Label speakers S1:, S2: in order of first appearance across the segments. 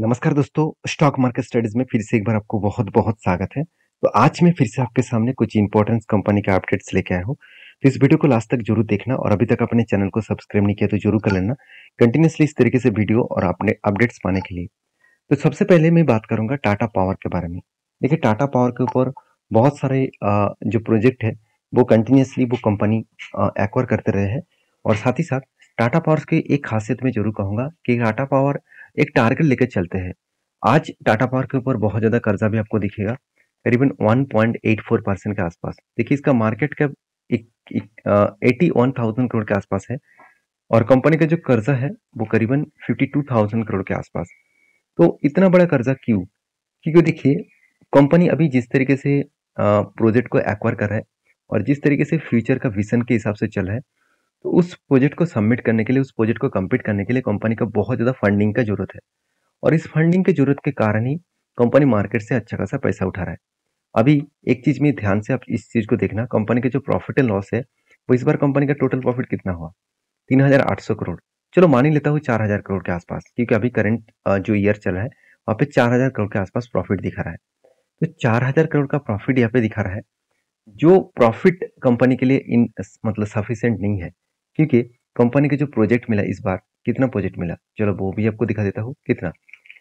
S1: नमस्कार दोस्तों, stock market studies में फिर से एक बार आपको बहुत बहुत स्वागत है। तो आज मैं फिर से आपके सामने कुछ इंपॉर्टेंट कंपनी के अपडेट्स लेके आया हूँ। तो इस वीडियो को लास्ट तक जरूर देखना और अभी तक अपने चैनल को सब्सक्राइब नहीं किया तो जरूर कर लेना कंटिन्यूसली इस तरीके से वीडियो और अपने अपडेट्स पाने के लिए। तो सबसे पहले मैं बात करूंगा टाटा पावर के बारे में। देखिए, टाटा पावर के ऊपर बहुत सारे जो प्रोजेक्ट है वो कंटिन्यूसली वो कंपनी एक्वायर करते रहे हैं। और साथ ही साथ टाटा पावर की एक खासियत मैं जरूर कहूंगा कि टाटा पावर एक टारगेट लेकर चलते हैं। आज टाटा पावर के ऊपर बहुत ज्यादा कर्जा भी आपको दिखेगा, करीबन 1.84% के आसपास। देखिए, इसका मार्केट कैप 81,000 करोड़ के आसपास है और कंपनी का जो कर्जा है वो करीबन 52,000 करोड़ के आसपास। तो इतना बड़ा कर्जा क्यों? क्योंकि देखिए, कंपनी अभी जिस तरीके से प्रोजेक्ट को एक्वायर कर रहा है और जिस तरीके से फ्यूचर का विजन के हिसाब से चल रहा है, तो उस प्रोजेक्ट को सबमिट करने के लिए, उस प्रोजेक्ट को कंप्लीट करने के लिए कंपनी का बहुत ज्यादा फंडिंग का जरूरत है। और इस फंडिंग की जरूरत के कारण ही कंपनी मार्केट से अच्छा खासा पैसा उठा रहा है। अभी एक चीज में ध्यान से आप इस चीज को देखना, कंपनी के जो प्रॉफिट एंड लॉस है वो इस बार कंपनी का टोटल प्रॉफिट कितना हुआ? 3,800 करोड़। चलो मान ही लेता हूँ 4,000 करोड़ के आसपास, क्योंकि अभी करंट जो ईयर चल रहा है वहाँ पे 4,000 करोड़ के आसपास प्रॉफिट दिखा रहा है। तो 4,000 करोड़ का प्रॉफिट यहाँ पे दिखा रहा है, जो प्रॉफिट कंपनी के लिए इन मतलब सफिशिएंट नहीं है। क्योंकि कंपनी के जो प्रोजेक्ट मिला इस बार, कितना प्रोजेक्ट मिला चलो वो भी आपको दिखा देता हूँ। कितना?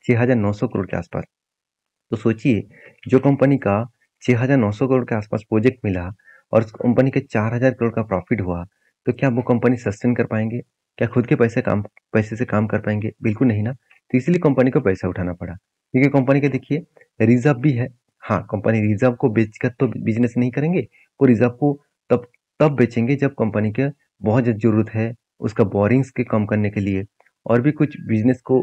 S1: 6,900 करोड़ के आसपास। तो सोचिए, जो कंपनी का 6,900 करोड़ के आसपास प्रोजेक्ट मिला और उस कंपनी के 4,000 करोड़ का प्रॉफिट हुआ, तो क्या वो कंपनी सस्टेन कर पाएंगे? क्या खुद के पैसे से काम कर पाएंगे? बिल्कुल नहीं ना। तो इसलिए कंपनी को पैसा उठाना पड़ा, क्योंकि कंपनी के देखिए रिजर्व भी है। हाँ, कंपनी रिजर्व को बेचकर तो बिजनेस नहीं करेंगे, वो रिजर्व को तब तब बेचेंगे जब कंपनी के बहुत ज्यादा जरूरत है उसका बोरिंग्स के कम करने के लिए, और भी कुछ बिजनेस को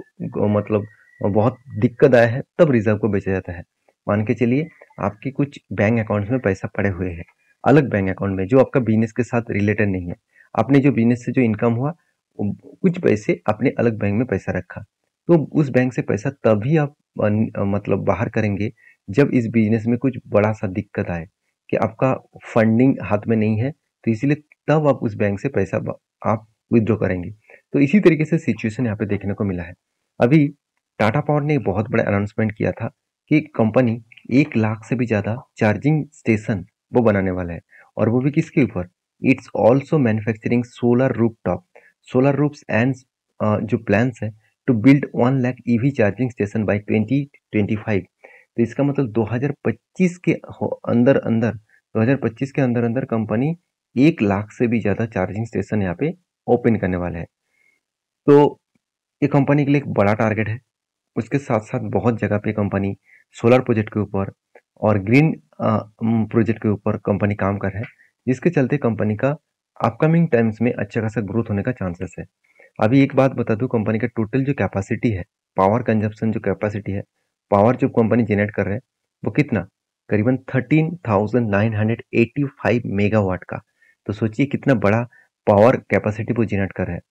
S1: मतलब बहुत दिक्कत आया है, तब रिजर्व को बेचा जाता है। मान के चलिए, आपके कुछ बैंक अकाउंट्स में पैसा पड़े हुए हैं, अलग बैंक अकाउंट में, जो आपका बिजनेस के साथ रिलेटेड नहीं है। आपने जो बिजनेस से जो इनकम हुआ, कुछ पैसे अपने अलग बैंक में पैसा रखा, तो उस बैंक से पैसा तभी आप मतलब बाहर करेंगे जब इस बिजनेस में कुछ बड़ा सा दिक्कत आए कि आपका फंडिंग हाथ में नहीं है, तो इसीलिए तब आप उस बैंक से पैसा आप विथड्रॉ करेंगे। तो इसी तरीके से सिचुएशन यहाँ पे देखने को मिला है। अभी टाटा पावर ने एक बहुत बड़ा अनाउंसमेंट किया था कि कंपनी 1 लाख से भी ज्यादा चार्जिंग स्टेशन वो बनाने वाला है। और वो भी किसके ऊपर? It's also manufacturing solar roofs and जो प्लान्स है to build 1 lakh EV charging station by 2025। तो इसका मतलब 2025 के अंदर अंदर 2025 के अंदर अंदर कंपनी 1 लाख से भी ज्यादा चार्जिंग स्टेशन यहाँ पे ओपन करने वाला है। तो ये कंपनी के लिए एक बड़ा टारगेट है। उसके साथ साथ बहुत जगह पे कंपनी सोलर प्रोजेक्ट के ऊपर और ग्रीन प्रोजेक्ट के ऊपर कंपनी काम कर रहा है, जिसके चलते कंपनी का अपकमिंग टाइम्स में अच्छा खासा ग्रोथ होने का चांसेस है। अभी एक बात बता दूं, कंपनी का टोटल जो कैपेसिटी है, पावर कंजप्शन जो कैपेसिटी है, पावर जो कंपनी जनरेट कर रहे हैं, वो कितना? करीबन 13,985 मेगावाट का। तो सोचिए कितना बड़ा पावर कैपेसिटी वो जनरेट कर रहे हैं,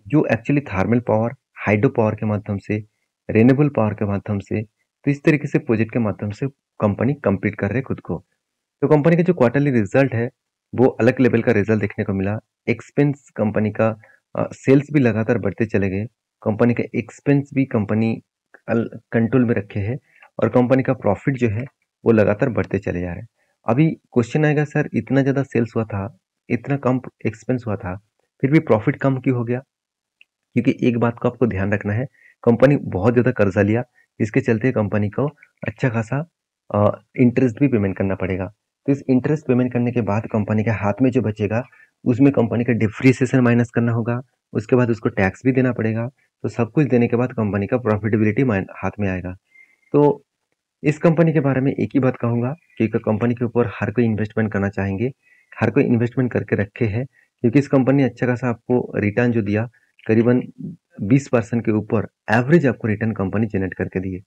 S1: जो actually thermal power, hydro power के माध्यम से, रेन्यूएबल पावर के माध्यम से, तो इस तरीके से प्रोजेक्ट के माध्यम से कंपनी कंप्लीट कर रहे है खुद को। तो कंपनी का जो क्वार्टरली रिजल्ट है वो अलग लेवल का रिजल्ट देखने को मिला। एक्सपेंस कंपनी का, सेल्स भी लगातार बढ़ते चले गए, कंपनी का एक्सपेंस भी कंपनी कंट्रोल में रखे है, और कंपनी का प्रॉफिट जो है वो लगातार बढ़ते चले जा रहे हैं। अभी क्वेश्चन आएगा, सर इतना ज्यादा सेल्स हुआ था, इतना कम एक्सपेंस हुआ था, फिर भी प्रॉफिट कम क्यों हो गया? क्योंकि एक बात को आपको ध्यान रखना है, कंपनी बहुत ज्यादा कर्जा लिया, इसके चलते कंपनी को अच्छा खासा इंटरेस्ट भी पेमेंट करना पड़ेगा। तो इस इंटरेस्ट पेमेंट करने के बाद कंपनी के हाथ में जो बचेगा उसमें कंपनी का डिप्रिसिएशन माइनस करना होगा, उसके बाद उसको टैक्स भी देना पड़ेगा। तो सब कुछ देने के बाद कंपनी का प्रॉफिटेबिलिटी हाथ में आएगा। तो इस कंपनी के बारे में एक ही बात कहूंगा कि कंपनी के ऊपर हर कोई इन्वेस्टमेंट करना चाहेंगे, हर कोई इन्वेस्टमेंट करके रखे है, क्योंकि इस कंपनी ने अच्छा खासा आपको रिटर्न जो दिया, करीबन 20% के ऊपर एवरेज आपको रिटर्न कंपनी जनरेट करके दी है।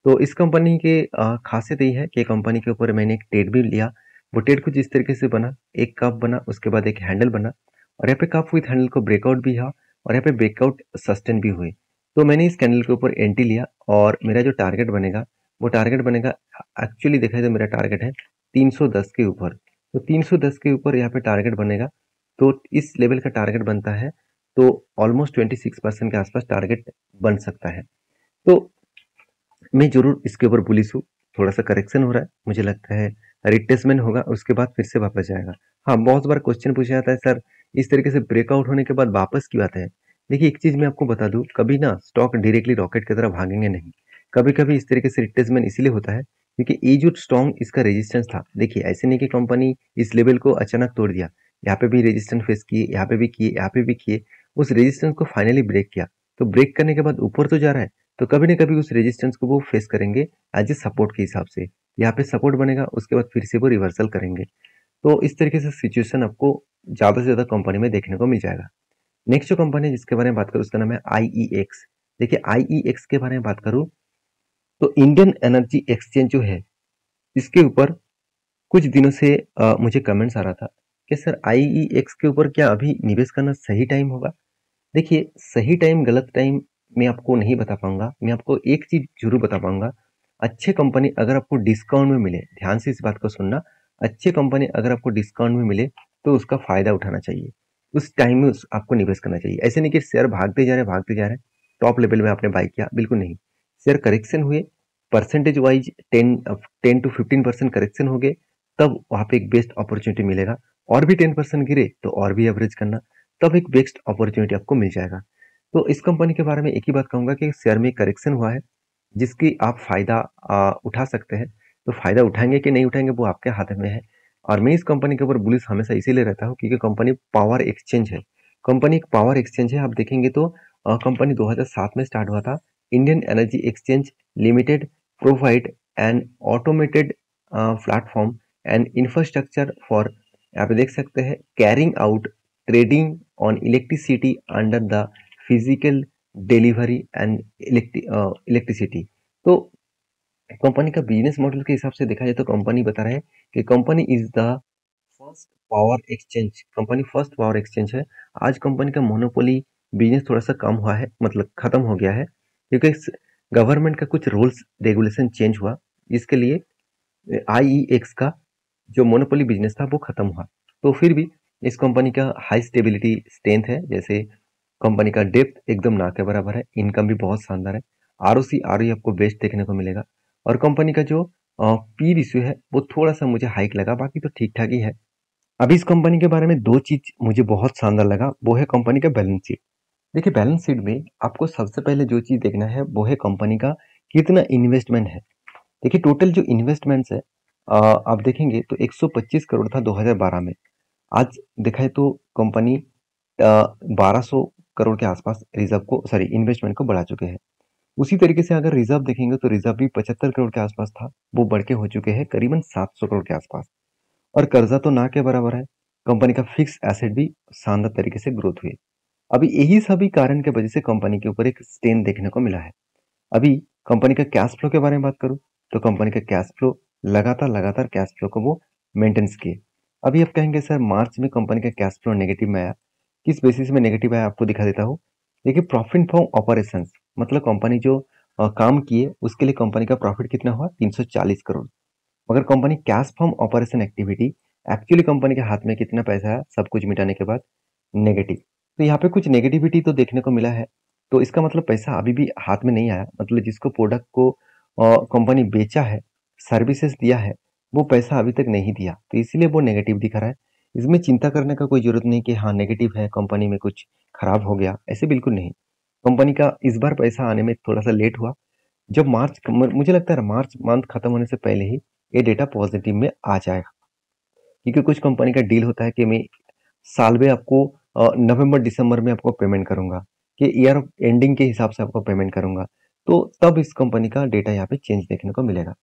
S1: तो इस कंपनी के खासियत यही है कि कंपनी के ऊपर मैंने एक टेड भी लिया। वो टेड कुछ इस तरीके से बना, एक कप बना, उसके बाद एक हैंडल बना, और यहाँ पे कप विथ हैंडल को ब्रेकआउट भी है और यहाँ पे ब्रेकआउट सस्टेन भी हुए। तो मैंने इस कैंडल के ऊपर एंट्री लिया और मेरा जो टारगेट बनेगा वो टारगेट बनेगा, एक्चुअली देखा जाए तो मेरा टारगेट है 310 के ऊपर। तो 310 के ऊपर यहाँ पे टारगेट बनेगा, तो इस लेवल का टारगेट बनता है, तो ऑलमोस्ट 26% के आसपास टारगेट बन सकता है। तो मैं जरूर इसके ऊपर बुलिश हूँ। थोड़ा सा करेक्शन हो रहा है, मुझे लगता है रिट्रेसमेंट होगा, उसके बाद फिर से वापस जाएगा। हाँ, बहुत बार क्वेश्चन पूछा जाता है सर इस तरीके से ब्रेकआउट होने के बाद वापस क्यों आता है। देखिए एक चीज मैं आपको बता दूं, कभी ना स्टॉक डायरेक्टली रॉकेट की तरह भागेंगे नहीं। कभी कभी इस तरीके से रिट्रेसमेंट इसलिए होता है क्योंकि ये जो स्ट्रॉन्ग इसका रेजिस्टेंस था, देखिए ऐसे नहीं कि कंपनी इस लेवल को अचानक तोड़ दिया। यहाँ पे भी रेजिस्टेंस फेस किए, यहाँ पे भी किए, यहाँ पे भी किए, उस रेजिस्टेंस को फाइनली ब्रेक किया। तो ब्रेक करने के बाद ऊपर तो जा रहा है, तो कभी ना कभी उस रेजिस्टेंस को वो फेस करेंगे एज ए सपोर्ट के हिसाब से। यहाँ पे सपोर्ट बनेगा, उसके बाद फिर से वो रिवर्सल करेंगे। तो इस तरीके से सिचुएशन आपको ज्यादा से ज्यादा कंपनी में देखने को मिल जाएगा। नेक्स्ट जो कंपनी है जिसके बारे में बात करूँ उसका नाम है IEX। देखिए IEX के बारे में बात करूँ तो इंडियन एनर्जी एक्सचेंज जो है, इसके ऊपर कुछ दिनों से मुझे कमेंट्स आ रहा था कि सर IEX के ऊपर क्या अभी निवेश करना सही टाइम होगा। देखिए सही टाइम गलत टाइम मैं आपको नहीं बता पाऊंगा, मैं आपको एक चीज जरूर बता पाऊंगा। अच्छे कंपनी अगर आपको डिस्काउंट में मिले, ध्यान से इस बात को सुनना, अच्छे कंपनी अगर आपको डिस्काउंट में मिले तो उसका फायदा उठाना चाहिए। उस टाइम में आपको निवेश करना चाहिए। ऐसे नहीं कि शेयर भागते जा रहे टॉप लेवल में आपने बाई किया, बिल्कुल नहीं। शेयर करेक्शन हुए, परसेंटेज वाइज 10 to 15% करेक्शन हो गए, तब वहां पे एक बेस्ट अपॉर्चुनिटी मिलेगा। और भी 10% गिरे तो और भी एवरेज करना, तब एक बेस्ट अपॉर्चुनिटी आपको मिल जाएगा। तो इस कंपनी के बारे में एक ही बात कहूंगा कि शेयर में करेक्शन हुआ है जिसकी आप फायदा उठा सकते हैं। तो फायदा उठाएंगे कि नहीं उठाएंगे वो आपके हाथ में है। और मैं इस कंपनी के ऊपर बुलिश हमेशा इसीलिए रहता हूँ क्योंकि कंपनी पावर एक्सचेंज है। कंपनी एक पावर एक्सचेंज है। आप देखेंगे तो कंपनी 2007 में स्टार्ट हुआ था। Indian energy exchange limited provide an automated platform and infrastructure for, यहाँ पे देख सकते हैं, carrying out trading on electricity under the physical delivery and electricity. तो कंपनी का बिजनेस मॉडल के हिसाब से देखा जाए तो कंपनी बता रहे हैं कि company is the first power exchange. Company first power exchange है। आज कंपनी का मोनोपोली बिजनेस थोड़ा सा कम हुआ है, मतलब खत्म हो गया है क्योंकि गवर्नमेंट का कुछ रूल्स रेगुलेशन चेंज हुआ, जिसके लिए IEX का जो मोनोपोली बिजनेस था वो खत्म हुआ। तो फिर भी इस कंपनी का हाई स्टेबिलिटी स्ट्रेंथ है। जैसे कंपनी का डेप्थ एकदम ना के बराबर है, इनकम भी बहुत शानदार है, ROC ROE आपको बेस्ट देखने को मिलेगा। और कंपनी का जो पी रेशियो है वो थोड़ा सा मुझे हाइक लगा, बाकी तो ठीक ठाक ही है। अभी इस कंपनी के बारे में दो चीज मुझे बहुत शानदार लगा, वो है कंपनी का बैलेंस शीट। देखिए बैलेंस शीट में आपको सबसे पहले जो चीज देखना है वो है कंपनी का कितना इन्वेस्टमेंट है। देखिए टोटल जो इन्वेस्टमेंट्स है, आप देखेंगे तो 125 करोड़ था 2012 में। आज देखा है तो कंपनी 1200 करोड़ के आसपास रिजर्व को, सॉरी, इन्वेस्टमेंट को बढ़ा चुके हैं। उसी तरीके से अगर रिजर्व देखेंगे तो रिजर्व भी 75 करोड़ के आसपास था, वो बढ़ के हो चुके हैं करीबन 700 करोड़ के आसपास। और कर्जा तो ना के बराबर है। कंपनी का फिक्स एसेट भी शानदार तरीके से ग्रोथ हुई। अभी यही सभी कारण के वजह से कंपनी के ऊपर एक स्ट्रेन देखने को मिला है। अभी कंपनी का कैश फ्लो के बारे में बात करूं तो कंपनी का कैश फ्लो लगातार लगातार कैश फ्लो को वो मेंटेन्स किए। अभी आप कहेंगे सर मार्च में कंपनी का कैश फ्लो नेगेटिव में आया, किस बेसिस में नेगेटिव आया आपको दिखा देता हूँ। देखिए प्रॉफिट फ्रॉम ऑपरेशंस, मतलब कंपनी जो काम किए उसके लिए कंपनी का प्रॉफिट कितना हुआ, 340 करोड़। मगर company cash from operation activity, actually company के हाथ में कितना पैसा है सब कुछ मिटाने के बाद, नेगेटिव। तो यहाँ पे कुछ नेगेटिविटी तो देखने को मिला है। तो इसका मतलब पैसा अभी भी हाथ में नहीं आया, मतलब जिसको प्रोडक्ट को कंपनी बेचा है, सर्विसेज दिया है, वो पैसा अभी तक नहीं दिया, तो इसलिए वो नेगेटिव दिखा रहा है। इसमें चिंता करने का कोई जरूरत नहीं कि हाँ नेगेटिव है, कंपनी में कुछ खराब हो गया, ऐसे बिल्कुल नहीं। कंपनी का इस बार पैसा आने में थोड़ा सा लेट हुआ। जब मुझे लगता है मार्च मंथ खत्म होने से पहले ही ये डेटा पॉजिटिव में आ जाएगा, क्योंकि कुछ कंपनी का डील होता है कि मैं साल में आपको नवंबर दिसंबर में आपको पेमेंट करूंगा, कि ईयर एंडिंग के हिसाब से आपको पेमेंट करूंगा। तो तब इस कंपनी का डेटा यहाँ पे चेंज देखने को मिलेगा।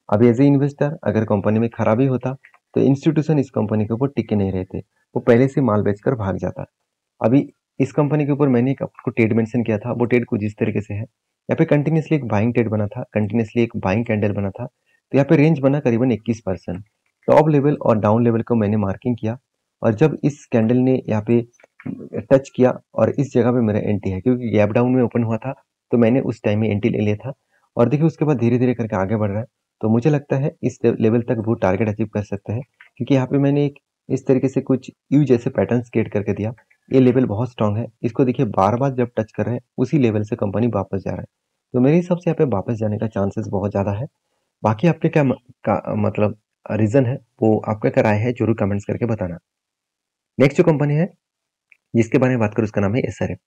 S1: अब एज ए इन्वेस्टर अगर कंपनी में खराबी होता तो इंस्टीट्यूशन इस कंपनी के ऊपर टिके नहीं रहते, वो पहले से माल बेचकर भाग जाता। अभी इस कंपनी के ऊपर मैंने एक आपको ट्रेड मेंशन किया था, वो ट्रेड कुछ इस तरीके से है। यहाँ पे कंटिन्यूसली एक बाइंग ट्रेड बना था, कंटिन्यूसली एक बाइंग कैंडल बना था, तो यहाँ पे रेंज बना करीबन 21%। टॉप लेवल और डाउन लेवल को मैंने मार्किंग किया, और जब इस कैंडल ने यहाँ पे टच किया और इस जगह पे मेरा एंट्री है, क्योंकि गैप डाउन में ओपन हुआ था तो मैंने उस टाइम में एंट्री ले लिया था। और देखिए उसके बाद धीरे धीरे करके आगे बढ़ रहा है, तो मुझे लगता है इस लेवल तक वो टारगेट अचीव कर सकते हैं, क्योंकि यहाँ पे मैंने एक इस तरीके से कुछ यू जैसे पैटर्न क्रिएट करके दिया। ये लेवल बहुत स्ट्रांग है, इसको देखिए बार बार जब टच कर रहे हैं उसी लेवल से कंपनी वापस जा रहा है। तो मेरे हिसाब से यहाँ पे वापस जाने का चांसेस बहुत ज़्यादा है। बाकी आपके क्या मतलब रीज़न है, वो आपका क्या राय है, ज़रूर कमेंट्स करके बताना। नेक्स्ट जो कंपनी है जिसके बारे में बात करूँ उसका नाम है एसआरएफ।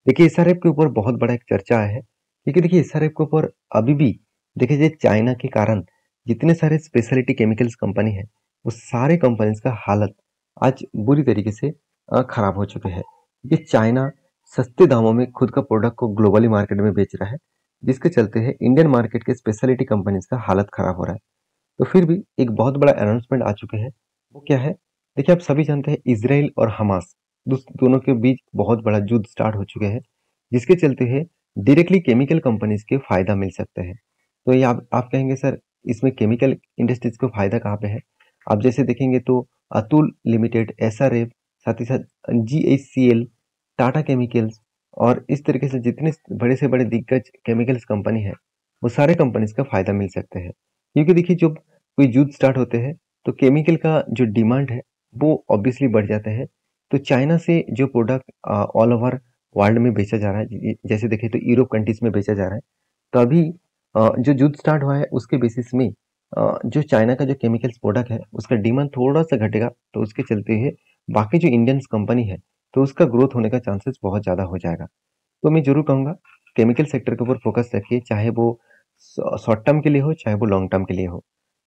S1: देखिए एसआरएफ के ऊपर बहुत बड़ा एक चर्चा है, क्योंकि देखिए एसआरएफ के ऊपर अभी भी देखिए जो चाइना के कारण जितने सारे स्पेशलिटी केमिकल्स कंपनी है, वो सारे कंपनीज का हालत आज बुरी तरीके से खराब हो चुके हैं। ये चाइना सस्ते दामों में खुद का प्रोडक्ट को ग्लोबली मार्केट में बेच रहा है, जिसके चलते है इंडियन मार्केट के स्पेशलिटी कंपनीज का हालत खराब हो रहा है। तो फिर भी एक बहुत बड़ा अनाउंसमेंट आ चुके हैं। वो क्या है? देखिए आप सभी जानते हैं इजराइल और हमास दोनों के बीच बहुत बड़ा युद्ध स्टार्ट हो चुके हैं, जिसके चलते है डायरेक्टली केमिकल कंपनीज के फायदा मिल सकते हैं। तो ये आप कहेंगे सर इसमें केमिकल इंडस्ट्रीज को फायदा कहाँ पे है? आप जैसे देखेंगे तो अतुल लिमिटेड, एसआरएफ, साथ ही साथ जीएचसीएल, टाटा केमिकल्स और इस तरीके से जितने बड़े से बड़े दिग्गज केमिकल्स कंपनी है, वो सारे कंपनीज का फायदा मिल सकते हैं। क्योंकि देखिए जब कोई युद्ध स्टार्ट होते हैं तो केमिकल का जो डिमांड है वो ऑब्वियसली बढ़ जाता है। तो चाइना से जो प्रोडक्ट ऑल ओवर वर्ल्ड में बेचा जा रहा है, जैसे देखें तो यूरोप कंट्रीज में बेचा जा रहा है, तो अभी जो युद्ध स्टार्ट हुआ है उसके बेसिस में जो चाइना का जो केमिकल्स प्रोडक्ट है उसका डिमांड थोड़ा सा घटेगा, तो उसके चलते है बाकी जो इंडियन कंपनी है तो उसका ग्रोथ होने का चांसेस बहुत ज़्यादा हो जाएगा। तो मैं जरूर कहूँगा केमिकल सेक्टर के ऊपर फोकस रखिए, चाहे वो शॉर्ट टर्म के लिए हो चाहे वो लॉन्ग टर्म के लिए हो।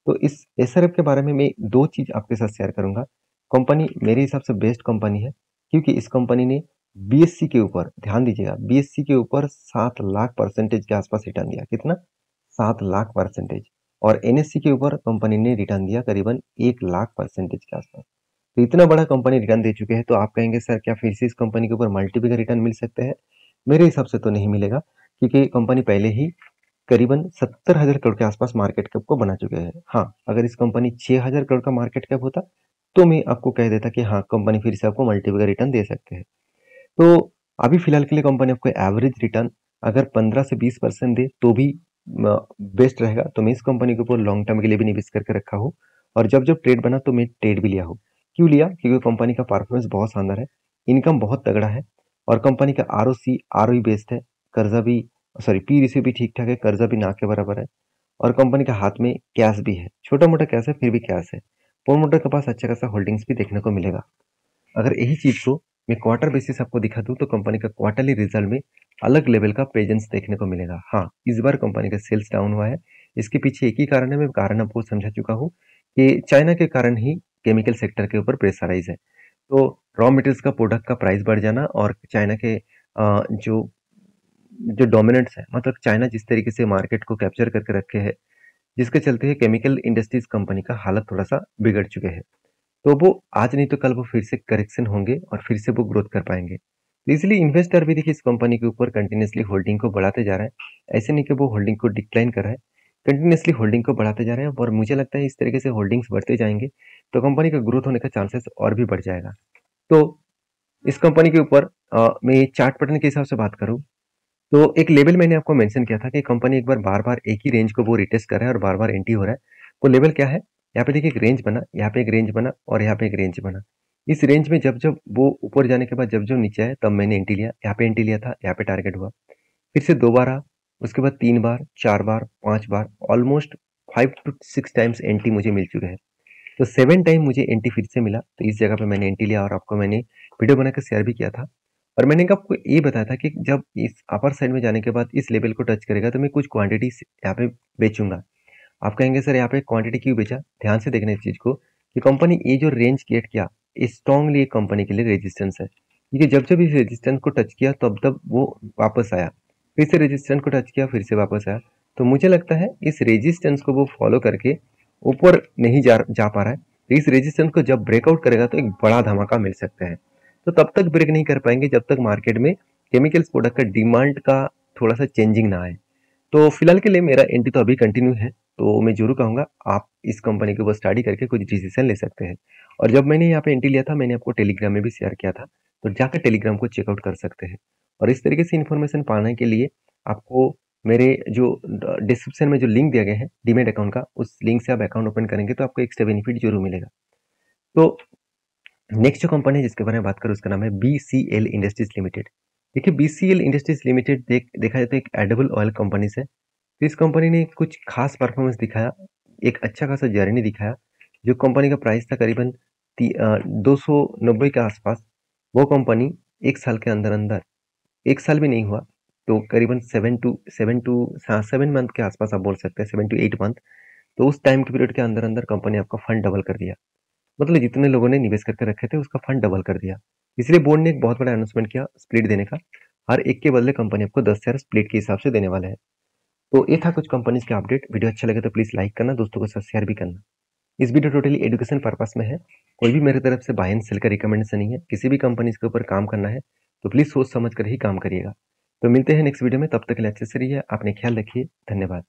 S1: तो इस एसआरएफ के बारे में मैं दो चीज आपके साथ शेयर करूंगा। कंपनी मेरे हिसाब से बेस्ट कंपनी है, क्योंकि इस कंपनी ने बीएससी के ऊपर ध्यान दीजिएगा, बीएससी के ऊपर 7 लाख परसेंटेज के आसपास रिटर्न दिया। कितना? 7 लाख परसेंटेज। और एनएससी के ऊपर कंपनी ने रिटर्न दिया करीबन 1 लाख परसेंटेज के आसपास। तो इतना बड़ा कंपनी रिटर्न दे चुके हैं, तो आप कहेंगे सर क्या फिर से इस कंपनी के ऊपर मल्टीपल का रिटर्न मिल सकते हैं? मेरे हिसाब से तो नहीं मिलेगा, क्योंकि कंपनी पहले ही करीबन 70,000 करोड़ के आसपास मार्केट कैप को बना चुके हैं। हाँ, अगर इस कंपनी 6,000 करोड़ का मार्केट कैप होता तो मैं आपको कह देता कि हाँ कंपनी फिर से आपको मल्टीपल का रिटर्न दे सकते हैं। तो अभी फिलहाल के लिए कंपनी आपको एवरेज रिटर्न अगर 15 से 20% दे तो भी बेस्ट रहेगा। तो मैं इस कंपनी के ऊपर लॉन्ग टर्म के लिए भी निवेश करके रखा हूँ, और जब जब ट्रेड बना तो मैं ट्रेड भी लिया हूँ। क्यों लिया? क्योंकि कंपनी का परफॉर्मेंस बहुत शानदार है, इनकम बहुत तगड़ा है, और कंपनी का आरओसी आरओई बेस्ड है, कर्जा भी सॉरी पी रेशियो भी ठीक ठाक है, कर्जा भी ना के बराबर है, और कंपनी के हाथ में कैश भी है, छोटा मोटा कैश है फिर भी कैश है। प्रोमोटर के पास अच्छा खासा होल्डिंग्स भी देखने को मिलेगा। अगर यही चीज को मैं क्वार्टर बेसिस आपको दिखा दूं तो कंपनी का क्वार्टरली रिजल्ट में अलग लेवल का प्रेजेंस देखने को मिलेगा। हाँ, इस बार कंपनी का सेल्स डाउन हुआ है, इसके पीछे एक ही कारण है, मैं कारण आपको समझा चुका हूँ कि चाइना के कारण ही केमिकल सेक्टर के ऊपर प्रेशराइज है। तो रॉ मटेरियल्स का प्रोडक्ट का प्राइस बढ़ जाना और चाइना के जो जो डोमिनेंट्स है, मतलब चाइना जिस तरीके से मार्केट को कैप्चर करके रखे है, जिसके चलते केमिकल इंडस्ट्रीज कंपनी का हालत थोड़ा सा बिगड़ चुके हैं। तो वो आज नहीं तो कल वो फिर से करेक्शन होंगे और फिर से वो ग्रोथ कर पाएंगे। तो इसलिए इन्वेस्टर भी देखिए इस कंपनी के ऊपर कंटिन्यूसली होल्डिंग को बढ़ाते जा रहा है। ऐसे नहीं कि वो होल्डिंग को डिक्लाइन कर रहा है, कंटिन्यूसली होल्डिंग को बढ़ाते जा रहे हैं, और मुझे लगता है इस तरीके से होल्डिंग्स बढ़ते जाएंगे तो कंपनी का ग्रोथ होने का चांसेस और भी बढ़ जाएगा। तो इस कंपनी के ऊपर मैं चार्ट पैटर्न के हिसाब से बात करूं तो एक लेवल मैंने आपको मेंशन किया था कि कंपनी एक बार बार बार एक ही रेंज को वो रिटेस्ट कर रहा है और बार बार एंटी हो रहा है। वो लेवल क्या है? यहाँ पे देखिए एक रेंज बना, यहाँ पे एक रेंज बना और यहाँ पे एक रेंज बना। इस रेंज में जब जब वो ऊपर जाने के बाद जब जब नीचे आया तब मैंने एंटी लिया, यहाँ पे एंटी लिया था, यहाँ पे टारगेट हुआ, फिर से 2 बार आ, उसके बाद 3 बार, 4 बार, 5 बार, ऑलमोस्ट 5 to 6 टाइम्स एंटी मुझे मिल चुके हैं। तो 7 टाइम मुझे एंटी फिर से मिला, तो इस जगह पे मैंने एंटी लिया और आपको मैंने वीडियो बनाकर शेयर भी किया था। और मैंने आपको ये बताया था कि जब इस अपर साइड में जाने के बाद इस लेवल को टच करेगा तो मैं कुछ क्वांटिटी यहाँ पे बेचूंगा। आप कहेंगे सर यहाँ पे क्वांटिटी क्यों बेचा? ध्यान से देखना इस चीज को कि कंपनी ये जो रेंज क्रिएट किया, स्ट्रांगली एक कंपनी के लिए रेजिस्टेंस है, क्योंकि जब जब इस रेजिस्टेंस को टच किया तब तब वो वापस आया, फिर से रेजिस्टेंस को टच किया फिर से वापस आया। तो मुझे लगता है इस रेजिस्टेंस को वो फॉलो करके ऊपर नहीं जा पा रहा है, तो इस रेजिस्टेंस को जब ब्रेकआउट करेगा तो एक बड़ा धमाका मिल सकता है। तो तब तक ब्रेक नहीं कर पाएंगे जब तक मार्केट में केमिकल्स प्रोडक्ट का डिमांड का थोड़ा सा चेंजिंग ना आए। तो फिलहाल के लिए मेरा एंट्री तो अभी कंटिन्यू है, तो मैं जरूर कहूंगा आप इस कंपनी के ऊपर स्टडी करके कुछ डिसीजन ले सकते हैं। और जब मैंने यहाँ पे एंट्री लिया था मैंने आपको टेलीग्राम में भी शेयर किया था, तो जाकर टेलीग्राम को चेकआउट कर सकते हैं। और इस तरीके से इन्फॉर्मेशन पाने के लिए आपको मेरे जो डिस्क्रिप्शन में जो लिंक दिया गया है डीमेट अकाउंट का, उस लिंक से आप अकाउंट ओपन करेंगे तो आपको एक्स्ट्रा बेनिफिट जरूर मिलेगा। तो नेक्स्ट जो कंपनी है जिसके बारे में बात करूँ उसका नाम है बीसीएल इंडस्ट्रीज लिमिटेड। देखिए बीसीएल इंडस्ट्रीज लिमिटेड देखा जाए तो एक एडिबल ऑयल कंपनी से, तो इस कंपनी ने कुछ खास परफॉर्मेंस दिखाया, एक अच्छा खासा जर्नी दिखाया। जो कंपनी का प्राइस था करीबन 290 के आसपास, वो कंपनी एक साल के अंदर अंदर, एक साल भी नहीं हुआ, तो करीबन 7 मंथ के आसपास आप बोल सकते हैं, 7 to 8 मंथ। तो उस टाइम के पीरियड के अंदर अंदर कंपनी आपका फंड डबल कर दिया। मतलब जितने लोगों ने निवेश करके रखे थे उसका फंड डबल कर दिया। इसलिए बोर्ड ने एक बहुत बड़ा अनाउंसमेंट किया स्प्लिट देने का। हर एक के बदले कंपनी आपको 10 शेयर स्प्लिट के हिसाब से देने वाले हैं। तो ये था कुछ कंपनीज के अपडेट। वीडियो अच्छा लगे तो प्लीज लाइक करना, दोस्तों के साथ शेयर भी करना। इस वीडियो टोटली एजुकेशन पर्पस में है, कोई भी मेरी तरफ से बाय एंड सेल का रिकमेंडेशन नहीं है। किसी भी कंपनी के ऊपर काम करना है तो प्लीज सोच समझ कर ही काम करिएगा। तो मिलते हैं नेक्स्ट वीडियो में, तब तक के लिए अच्छे से रहिए, अपने ख्याल रखिए, धन्यवाद।